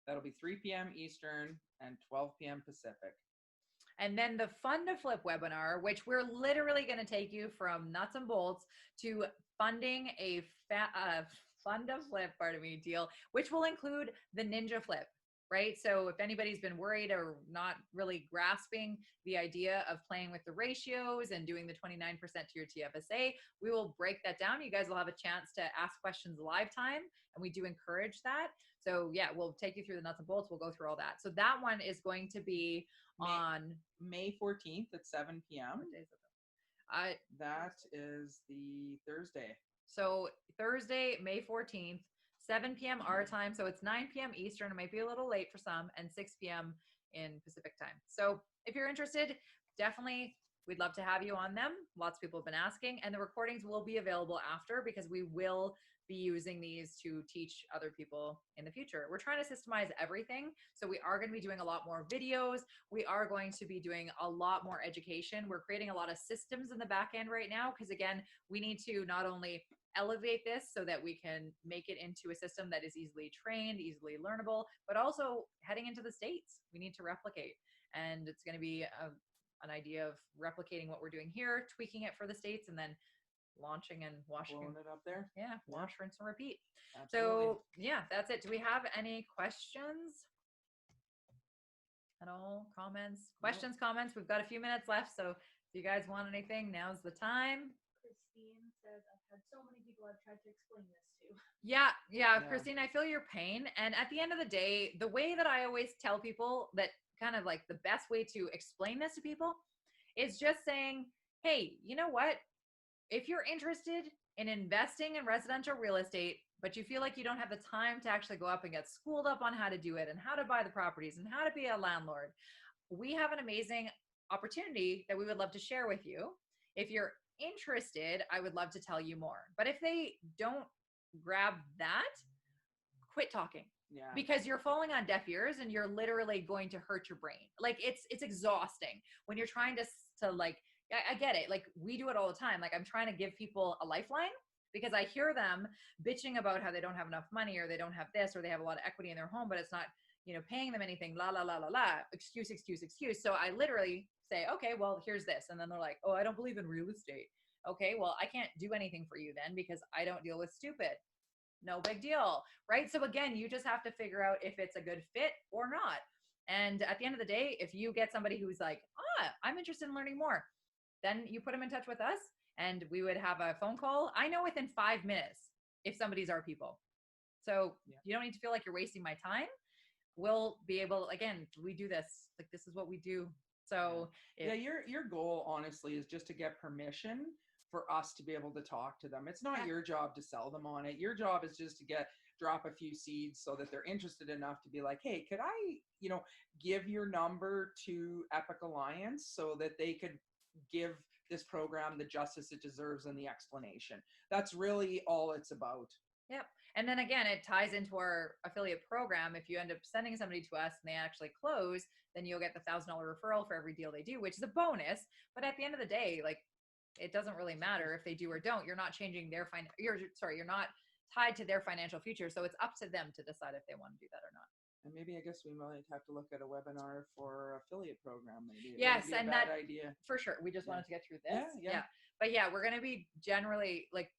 That'll be 3 p.m. Eastern and 12 p.m. Pacific. And then the Fund to Flip webinar, which we're literally going to take you from nuts and bolts to funding a Fund to Flip, deal, which will include the Ninja Flip, right? So if anybody's been worried or not really grasping the idea of playing with the ratios and doing the 29% to your TFSA, we will break that down. You guys will have a chance to ask questions live time, and we do encourage that. So yeah, we'll take you through the nuts and bolts. We'll go through all that. So that one is going to be on May 14th at 7 p.m. What day is it? That is the Thursday. So Thursday, May 14th, 7 p.m. our time. So it's 9 p.m. Eastern. It might be a little late for some, and 6 p.m. in Pacific time. So if you're interested, definitely we'd love to have you on them. Lots of people have been asking, and the recordings will be available after, because we will be using these to teach other people in the future. We're trying to systemize everything. So we are going to be doing a lot more videos. We are going to be doing a lot more education. We're creating a lot of systems in the back end right now, because again, we need to not only elevate this so that we can make it into a system that is easily trained, easily learnable, but also heading into the States, we need to replicate. And it's going to be an idea of replicating what we're doing here, tweaking it for the States, and then launching and washing. Blowing it up there. Yeah, wash, rinse, and repeat. Absolutely. So yeah, that's it. Do we have any questions at all? Comments? Questions, comments? We've got a few minutes left, so if you guys want anything, now's the time. Christine says, I've had so many people I've tried to explain this to. Yeah, Christine, I feel your pain. And at the end of the day, the way that I always tell people that kind of the best way to explain this to people is just saying, hey, you know what? If you're interested in investing in residential real estate, but you feel like you don't have the time to actually go up and get schooled up on how to do it and how to buy the properties and how to be a landlord, we have an amazing opportunity that we would love to share with you. If you're interested, I would love to tell you more. But if they don't grab that, quit talking. Yeah. Because you're falling on deaf ears and you're literally going to hurt your brain. It's exhausting when you're trying to I get it. We do it all the time. I'm trying to give people a lifeline, because I hear them bitching about how they don't have enough money, or they don't have this, or they have a lot of equity in their home, but it's not, paying them anything, la, la, la, la, la, excuse. So I literally say, okay, well, here's this. And then they're like, oh, I don't believe in real estate. Okay, well, I can't do anything for you then, because I don't deal with stupid. No big deal, right? So again, you just have to figure out if it's a good fit or not. And at the end of the day, if you get somebody who's like, I'm interested in learning more, then you put them in touch with us, and we would have a phone call. I know within 5 minutes if somebody's our people. So you don't need to feel like you're wasting my time. We'll be able, again, we do this. This is what we do. So Yeah, your goal honestly is just to get permission for us to be able to talk to them. It's not your job to sell them on it. Your job is just to drop a few seeds so that they're interested enough to be like, hey, could I, give your number to E.P.I.C Alliance so that they could give this program the justice it deserves and the explanation. That's really all it's about. Yep. And then again, it ties into our affiliate program. If you end up sending somebody to us and they actually close, then you'll get the $1,000 referral for every deal they do, which is a bonus. But at the end of the day, like, it doesn't really matter if they do or don't. You're not changing their you're not tied to their financial future. So it's up to them to decide if they want to do that or not. And maybe I guess we might have to look at a webinar for affiliate program. Maybe yes, and that idea for sure. We just wanted to get through this. Yeah. But yeah, we're going to be generally like,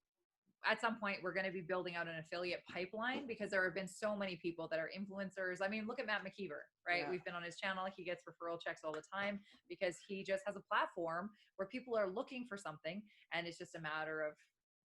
at some point we're going to be building out an affiliate pipeline because there have been so many people that are influencers. I mean, look at Matt McKeever, right? Yeah. We've been on his channel. He gets referral checks all the time because he just has a platform where people are looking for something. And it's just a matter of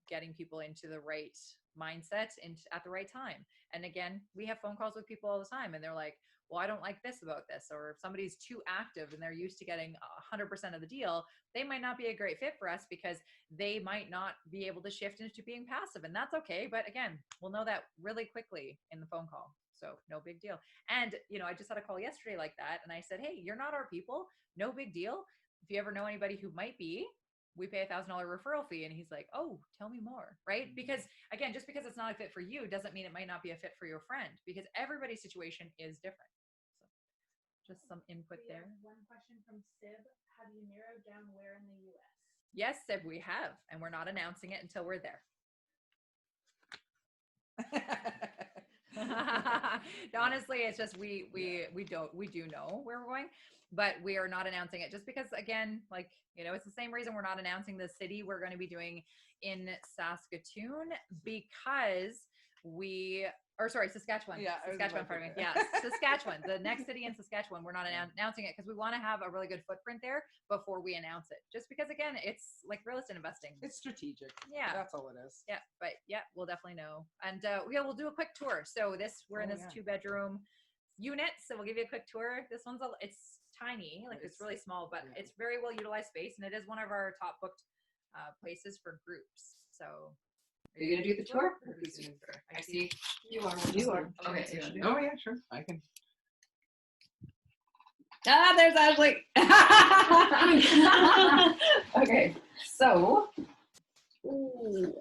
getting people into the right mindset and at the right time. And again, we have phone calls with people all the time and they're like, well, I don't like this about this. Or if somebody's too active and they're used to getting 100% of the deal, they might not be a great fit for us because they might not be able to shift into being passive. And that's okay. But again, we'll know that really quickly in the phone call. So no big deal. And, I just had a call yesterday like that. And I said, hey, you're not our people. No big deal. If you ever know anybody who might be, we pay $1,000 referral fee. And he's like, oh, tell me more. Right. Because again, just because it's not a fit for you doesn't mean it might not be a fit for your friend because everybody's situation is different. So just some input there. One question from Sib. Have you narrowed down where in the US? Yes, Sib, we have, and we're not announcing it until we're there. Honestly, it's just we do know where we're going, but we are not announcing it just because, again, like, it's the same reason we're not announcing the city we're going to be doing in Saskatoon because Saskatchewan. Yeah, Saskatchewan, pardon me. Yeah, Saskatchewan, the next city in Saskatchewan. We're not announcing it because we want to have a really good footprint there before we announce it. Just because, again, it's like real estate investing. It's strategic. Yeah. That's all it is. Yeah, but yeah, we'll definitely know. And we'll do a quick tour. So we're in this 2-bedroom unit. So we'll give you a quick tour. This one's it's tiny, like it's really small, but it's very well utilized space. And it is one of our top booked places for groups. So are you going to do the tour? I see. You are. Okay. Oh yeah, sure. I can. There's Ashley. Okay, so. Ooh.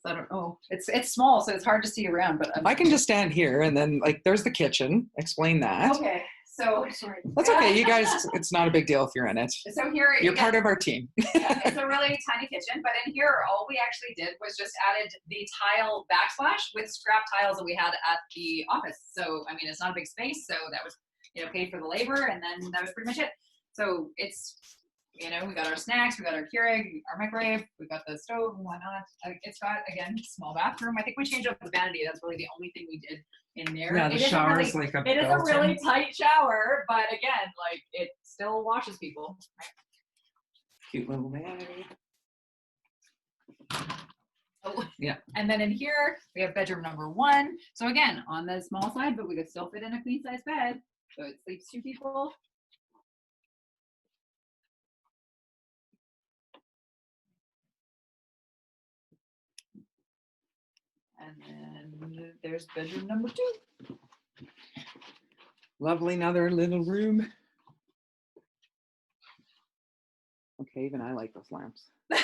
So I don't know. It's small, so it's hard to see around. But I can just stand here, and then there's the kitchen. Explain that. Okay. So sorry. That's okay, you guys. It's not a big deal if you're in it. So here you're part of our team. It's a really tiny kitchen, but in here, all we actually did was just added the tile backsplash with scrap tiles that we had at the office. So I mean, it's not a big space, so that was paid for the labor, and then that was pretty much it. So it's we got our snacks, we got our Keurig, our microwave, we got the stove and whatnot. It's got, again, small bathroom. I think we changed up the vanity. That's really the only thing we did in there. Yeah, the shower is like it is a really tight shower, but again, it still washes people. Right? Cute little vanity. Oh, yeah. And then in here, we have bedroom number 1. So again, on the small side, but we could still fit in a queen size bed. So it sleeps 2 people. And then there's bedroom number 2. Lovely, another little room. Okay, even I like those lamps. All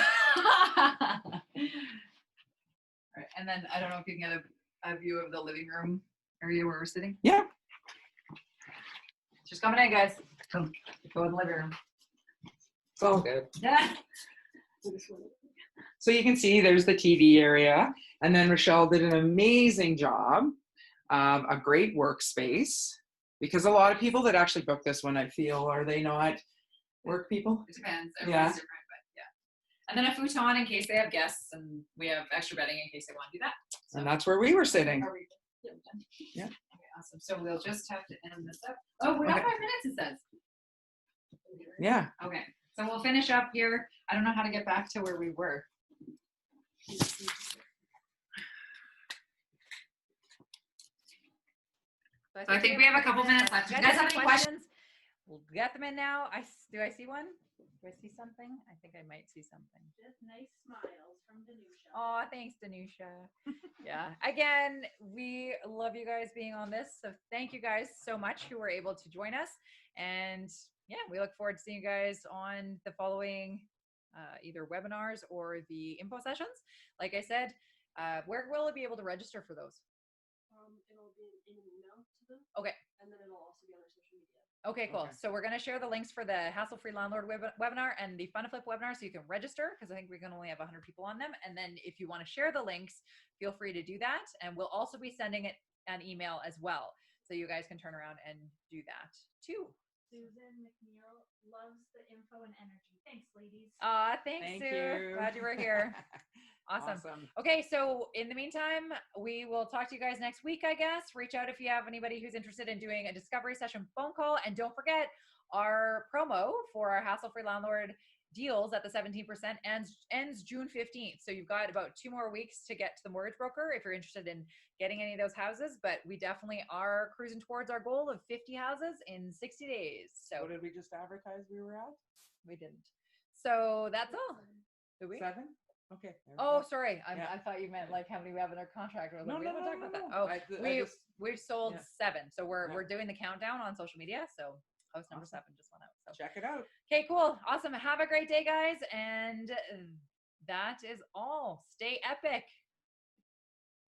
right, and then I don't know if you can get a view of the living room area where we're sitting. Yeah. Just coming in, guys. Go in the living room. It's all good. Yeah. So you can see there's the TV area, and then Rochelle did an amazing job, a great workspace, because a lot of people that actually book this one, I feel, are they not work people? It depends. Everybody's different, but yeah. And then a futon in case they have guests, and we have extra bedding in case they want to do that. So, and that's where we were sitting. Yeah. Okay, awesome. So we'll just have to end this up. Oh, we got 5 minutes, it says. Yeah. Okay. So we'll finish up here. I don't know how to get back to where we were. So I think we have a couple minutes left. If you guys have any questions, we'll get them in now. Do I see one? Do I see something? I think I might see something. Just nice smiles from Danusha. Oh, thanks, Danusha. Yeah. Again, we love you guys being on this. So thank you guys so much who were able to join us. And yeah, we look forward to seeing you guys on the following either webinars or the info sessions. Like I said, where will it be able to register for those? It'll be in an email to them. Okay. And then it'll also be on our social media. Okay, cool. Okay. So we're going to share the links for the Hassle-Free Landlord webinar and the Fun to Flip webinar so you can register, because I think we can only have 100 people on them. And then if you want to share the links, feel free to do that. And we'll also be sending it an email as well. So you guys can turn around and do that too. Susan McNeil loves the info and energy. Thanks, ladies. Thanks, Thank Sue. you. Glad you were here. Awesome. Okay, so in the meantime, we will talk to you guys next week, I guess. Reach out if you have anybody who's interested in doing a discovery session phone call. And don't forget, our promo for our Hassle-Free Landlord deals at the 17% ends June 15th. So you've got about 2 more weeks to get to the mortgage broker if you're interested in getting any of those houses. But we definitely are cruising towards our goal of 50 houses in 60 days. So What did we just advertise we were at? we didn't. So that's all. Did we? 7? Okay. there we Oh, go. sorry. Yeah. I thought you meant like how many we have in our contract. Or No, we no, haven't no, talked no, about that. no. Oh, we've sold yeah. 7. So we're Yeah. doing the countdown on social media. So host number Awesome. 7 just went out. So Check it out. okay, cool. Awesome. Have a great day, guys. And that is all. Stay epic.